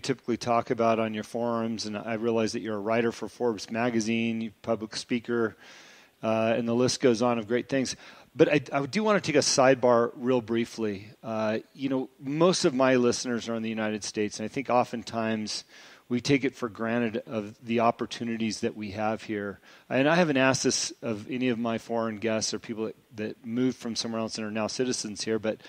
typically talk about on your forums, and I realize that you're a writer for Forbes magazine, you're a public speaker, and the list goes on of great things. But I do want to take a sidebar real briefly. Most of my listeners are in the United States, and I think oftentimes we take it for granted of the opportunities that we have here. And I haven't asked this of any of my foreign guests or people that moved from somewhere else and are now citizens here, but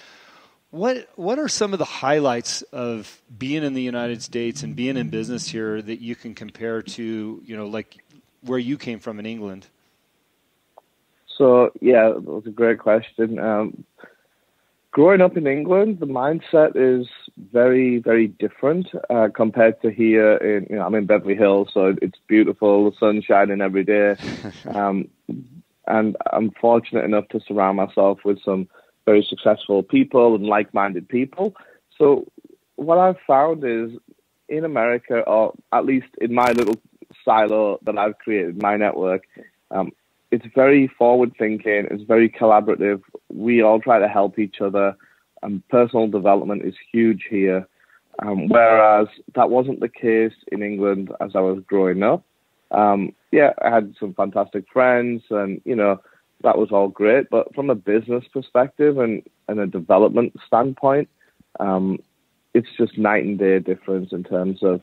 what are some of the highlights of being in the United States and being in business here that you can compare to, like where you came from in England? So, yeah, that was a great question. Growing up in England, the mindset is very, very different compared to here. I'm in Beverly Hills, so it's beautiful, the sun's shining every day. And I'm fortunate enough to surround myself with some very successful people and like-minded people. So what I've found is in America, or at least in my little silo that I've created, my network, it's very forward-thinking. It's very collaborative. We all try to help each other, and personal development is huge here. Whereas that wasn't the case in England as I was growing up. I had some fantastic friends, and that was all great. But from a business perspective and a development standpoint, it's just night and day difference in terms of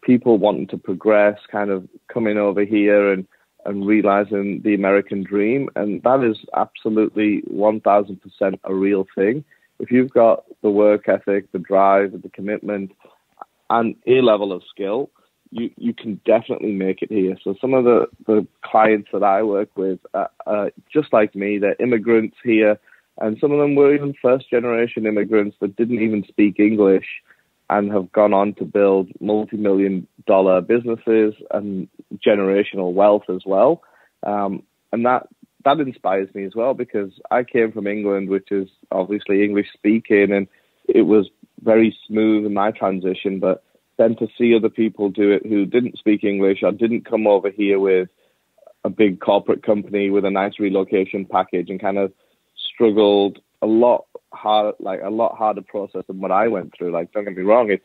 people wanting to progress, kind of coming over here and realizing the American dream. And that is absolutely 1,000% a real thing. If you've got the work ethic, the drive, the commitment, and a level of skill, you can definitely make it here. So some of the clients that I work with, just like me, they're immigrants here, and some of them were even first-generation immigrants that didn't even speak English and have gone on to build multi-million-dollar businesses and generational wealth as well. And that inspires me as well, because I came from England, which is obviously English-speaking, and it was very smooth in my transition, but then to see other people do it who didn't speak English or didn't come over here with a big corporate company with a nice relocation package and kind of struggled a lot harder process than what I went through. Like, don't get me wrong, it's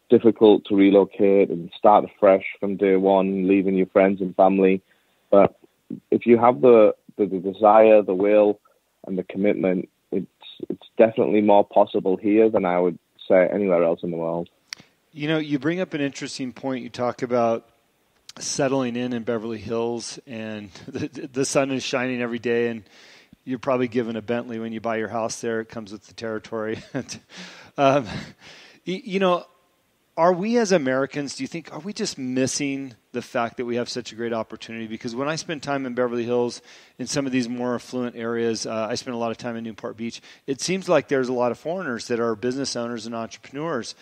difficult to relocate and start afresh from day one, leaving your friends and family. But if you have the desire, the will, and the commitment, it's definitely more possible here than I would say anywhere else in the world. You bring up an interesting point. You talk about settling in Beverly Hills, and the sun is shining every day, and you're probably given a Bentley when you buy your house there. It comes with the territory. Are we as Americans, do you think, are we just missing the fact that we have such a great opportunity? Because when I spend time in Beverly Hills, in some of these more affluent areas, I spend a lot of time in Newport Beach, it seems like there's a lot of foreigners that are business owners and entrepreneurs.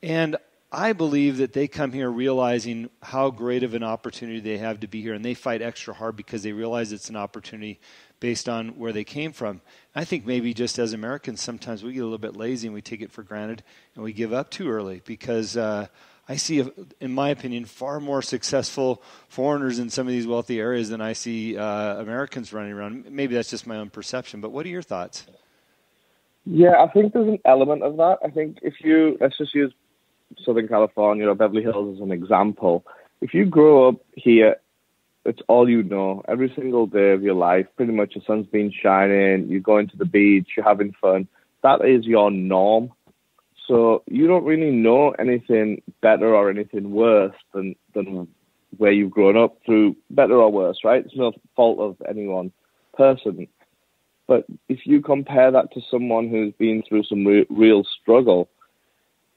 And I believe that they come here realizing how great of an opportunity they have to be here, and they fight extra hard because they realize it's an opportunity based on where they came from. I think maybe just as Americans, sometimes we get a little bit lazy and we take it for granted and we give up too early, because I see, in my opinion, far more successful foreigners in some of these wealthy areas than I see Americans running around. Maybe that's just my own perception, but what are your thoughts? Yeah, I think there's an element of that. I think let's just use Southern California or Beverly Hills as an example. If you grow up here, it's all you know. Every single day of your life, pretty much the sun's been shining, you're going to the beach, you're having fun. That is your norm. So you don't really know anything better or anything worse than where you've grown up through, better or worse, right? It's no fault of any one person. But if you compare that to someone who's been through some real struggle,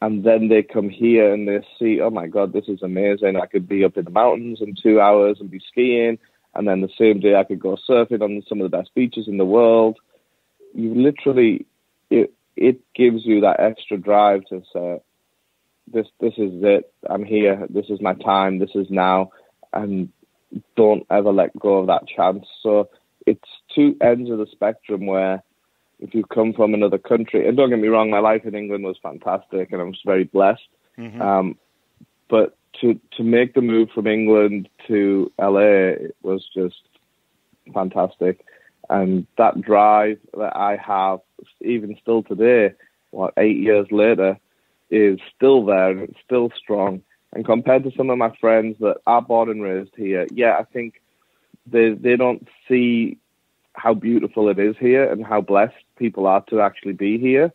and then they come here and they see, oh my God, this is amazing. I could be up in the mountains in 2 hours and be skiing. And then the same day I could go surfing on some of the best beaches in the world. You literally, it gives you that extra drive to say, this is it. I'm here. This is my time. This is now. And don't ever let go of that chance. So it's two ends of the spectrum where, if you come from another country, and don't get me wrong, my life in England was fantastic and I was very blessed. Mm-hmm. But to make the move from England to LA was just fantastic. And that drive that I have, even still today, 8 years later, is still there and it's still strong. And compared to some of my friends that are born and raised here, yeah, I think they don't see how beautiful it is here and how blessed people are to actually be here,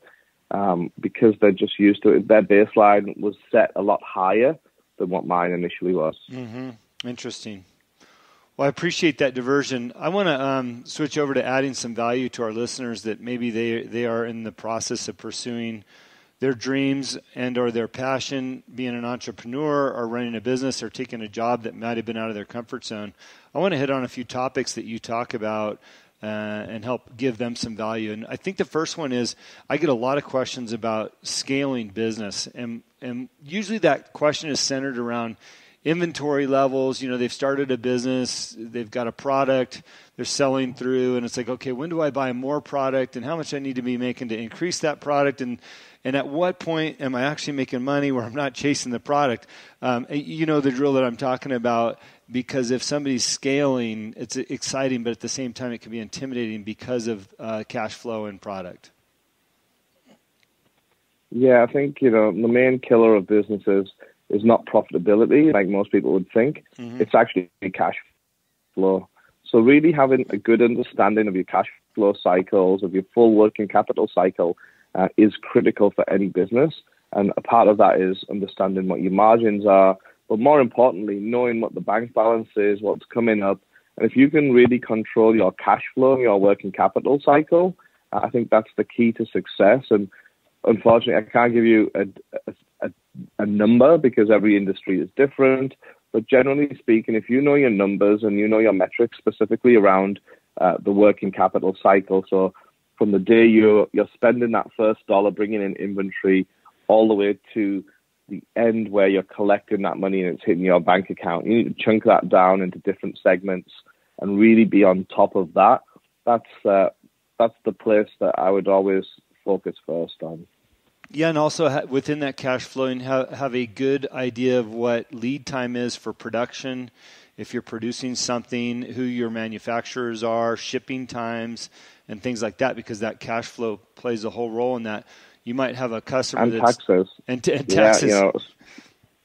because they're just used to it. Their baseline was set a lot higher than what mine initially was. Mm-hmm. Interesting. Well, I appreciate that diversion. I want to switch over to adding some value to our listeners that maybe they are in the process of pursuing their dreams and or their passion, being an entrepreneur or running a business or taking a job that might have been out of their comfort zone. I want to hit on a few topics that you talk about and help give them some value. And I think the first one is I get a lot of questions about scaling business. And usually that question is centered around inventory levels. You know, they've started a business, they've got a product, they're selling through, and it's like, okay, when do I buy more product and how much I need to be making to increase that product? And at what point am I actually making money where I'm not chasing the product? You know the drill that I'm talking about, because if somebody's scaling, it's exciting, but at the same time it can be intimidating because of cash flow and product. Yeah, I think, the main killer of businesses is not profitability, like most people would think. Mm-hmm. It's actually cash flow. So really having a good understanding of your cash flow cycles, of your full working capital cycle, is critical for any business. And a part of that is understanding what your margins are, but more importantly, knowing what the bank balance is, what's coming up. And if you can really control your cash flow, your working capital cycle, I think that's the key to success. And unfortunately, I can't give you a number because every industry is different. But generally speaking, if you know your numbers and you know your metrics specifically around the working capital cycle, so from the day you're spending that first dollar, bringing in inventory, all the way to the end where you're collecting that money and it's hitting your bank account, you need to chunk that down into different segments and really be on top of that. That's the place that I would always focus first on. Yeah, and also within that cash flow, and have a good idea of what lead time is for production. If you're producing something, who your manufacturers are, shipping times, and things like that, because that cash flow plays a whole role in that. You might have a customer and that's... taxes. And taxes.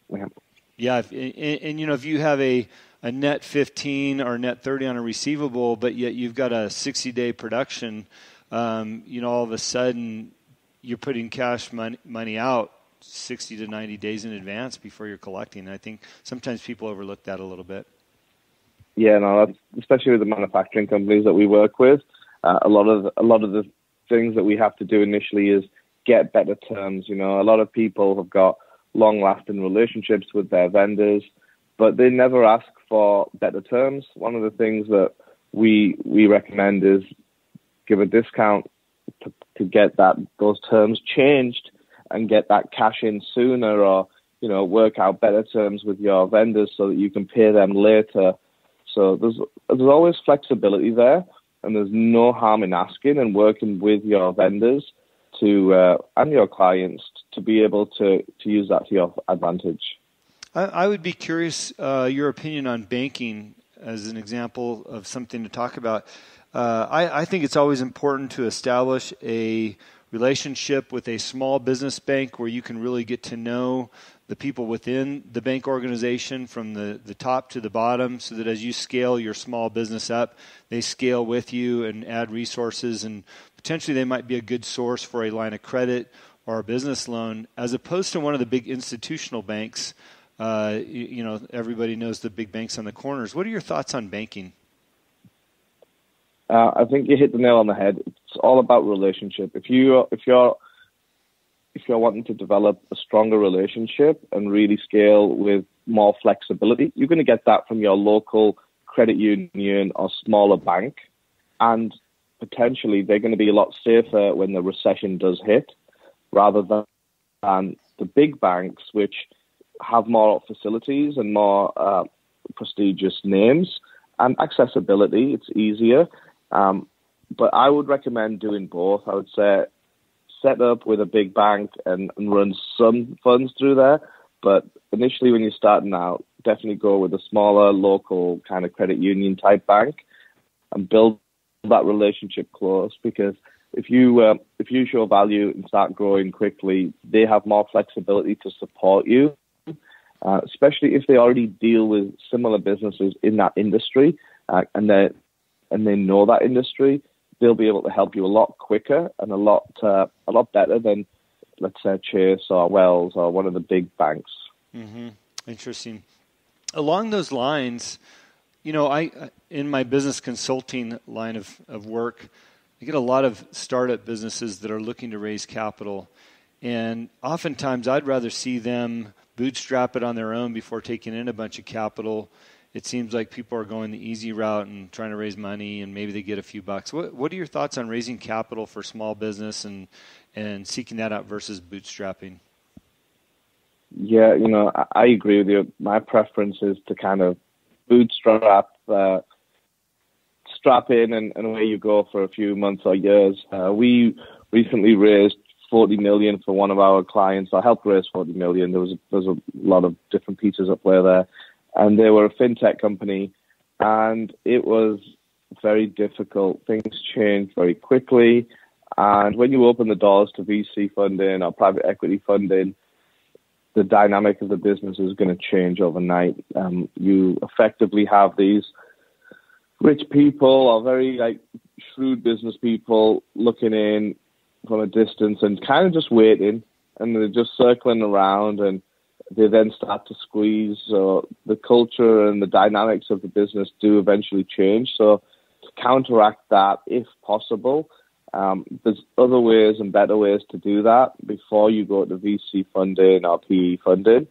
Yeah, Yeah, and if you have a net 15 or net 30 on a receivable, but yet you've got a 60-day production, all of a sudden you're putting cash money out 60 to 90 days in advance before you're collecting. And I think sometimes people overlook that a little bit. Yeah, no, that's, especially with the manufacturing companies that we work with, a lot of the things that we have to do initially is get better terms. A lot of people have got long-lasting relationships with their vendors, but they never ask for better terms. One of the things that we recommend is give a discount to get those terms changed and get that cash in sooner, or work out better terms with your vendors so that you can pay them later. So there's always flexibility there, and there's no harm in asking and working with your vendors and your clients to be able to use that to your advantage. I would be curious your opinion on banking as an example of something to talk about. I think it's always important to establish a relationship with a small business bank where you can really get to know the people within the bank organization from the top to the bottom, so that as you scale your small business up, they scale with you and add resources, and potentially they might be a good source for a line of credit or a business loan, as opposed to one of the big institutional banks. Everybody knows the big banks on the corners. What are your thoughts on banking? I think you hit the nail on the head. It's all about relationship. If you're wanting to develop a stronger relationship and really scale with more flexibility, you're going to get that from your local credit union or smaller bank, and potentially they're going to be a lot safer when the recession does hit, rather than the big banks, which have more facilities and more prestigious names and accessibility. It's easier. But I would recommend doing both. I would say set up with a big bank and run some funds through there. But initially, when you're starting out, definitely go with a smaller, local kind of credit union type bank and build that relationship close, because if you show value and start growing quickly, they have more flexibility to support you, especially if they already deal with similar businesses in that industry, and they know that industry. They'll be able to help you a lot quicker and a lot better than, let's say, Chase or Wells or one of the big banks. Mm-hmm. Interesting. Along those lines, I in my business consulting line of work, I get a lot of startup businesses that are looking to raise capital. And oftentimes I'd rather see them bootstrap it on their own before taking in a bunch of capital. It seems like people are going the easy route and trying to raise money, and maybe they get a few bucks. What are your thoughts on raising capital for small business and seeking that out versus bootstrapping? Yeah, I agree with you. My preference is to kind of bootstrap, strap in, and away you go for a few months or years. We recently raised $40 million for one of our clients. I helped raise $40 million. There's a lot of different pieces at play there. And they were a fintech company, and it was very difficult. Things changed very quickly. And when you open the doors to VC funding or private equity funding, the dynamic of the business is going to change overnight. You effectively have these rich people or very shrewd business people looking in from a distance and kind of just waiting, and they're just circling around, and they then start to squeeze. So the culture and the dynamics of the business do eventually change. So to counteract that, if possible, there's other ways and better ways to do that before you go to VC funding or PE funding.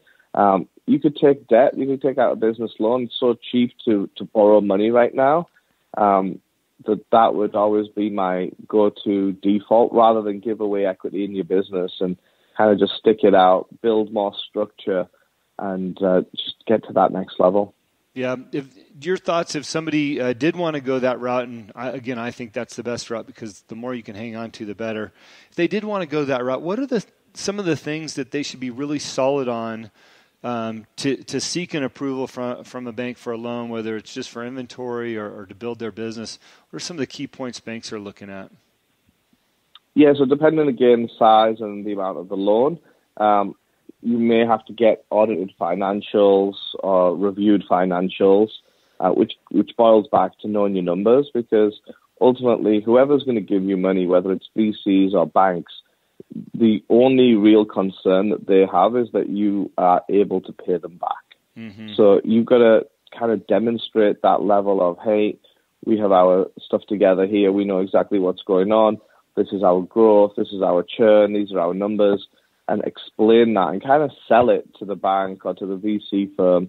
You could take debt. You could take out a business loan. It's so cheap to borrow money right now that would always be my go-to default, rather than give away equity in your business and kind of just stick it out, build more structure, and just get to that next level. Yeah. Your thoughts, if somebody did want to go that route, and I think that's the best route because the more you can hang on to, the better. If they did want to go that route, what are some of the things that they should be really solid on to seek an approval from a bank for a loan, whether it's just for inventory or to build their business? What are some of the key points banks are looking at? Yeah, so depending again size and the amount of the loan, you may have to get audited financials or reviewed financials, which boils back to knowing your numbers, because ultimately whoever's going to give you money, whether it's VCs or banks, the only real concern that they have is that you are able to pay them back. Mm-hmm. So you've got to kind of demonstrate that level of, hey, we have our stuff together here. We know exactly what's going on. This is our growth. This is our churn. These are our numbers. And explain that and kind of sell it to the bank or to the VC firm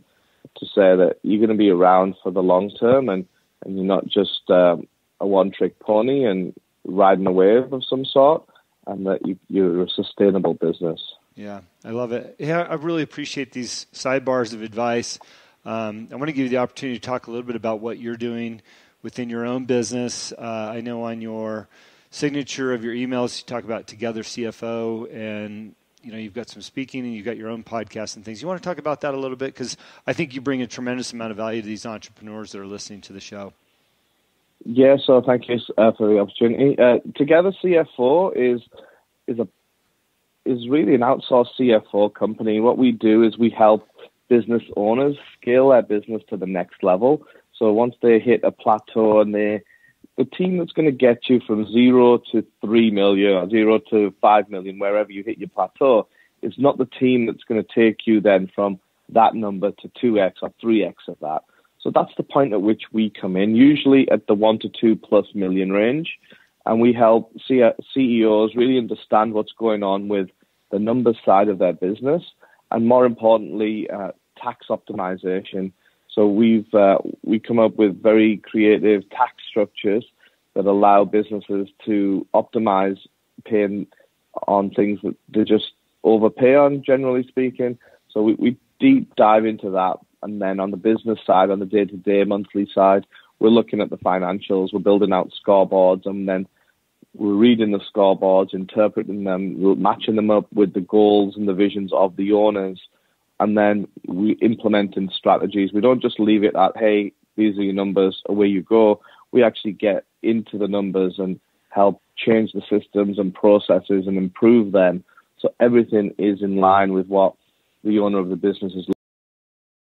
to say that you're going to be around for the long term and you're not just a one-trick pony and riding a wave of some sort, and that you're a sustainable business. Yeah, I love it. Yeah, I really appreciate these sidebars of advice. I want to give you the opportunity to talk a little bit about what you're doing within your own business. I know on your signature of your emails, you talk about Together CFO, and you've got some speaking and you've got your own podcast and things. You want to talk about that a little bit? Because I think you bring a tremendous amount of value to these entrepreneurs that are listening to the show. Yeah, so thank you for the opportunity. Together CFO is really an outsourced CFO company. What we do is we help business owners scale their business to the next level. So once they hit a plateau and the team that's going to get you from 0 to 3 million or 0 to 5 million, wherever you hit your plateau, is not the team that's going to take you then from that number to 2x or 3x of that. So that's the point at which we come in, usually at the 1 to 2 plus million range. And we help CEOs really understand what's going on with the numbers side of their business, and more importantly, tax optimization. So we come up with very creative tax structures that allow businesses to optimize paying on things that they just overpay on, generally speaking. So we deep dive into that. And then on the business side, on the day-to-day, monthly side, we're looking at the financials. We're building out scoreboards, and then we're reading the scoreboards, interpreting them, matching them up with the goals and the visions of the owners. And then we implement in strategies. We don't just leave it at, hey, these are your numbers, away you go. We actually get into the numbers and help change the systems and processes and improve them so everything is in line with what the owner of the business is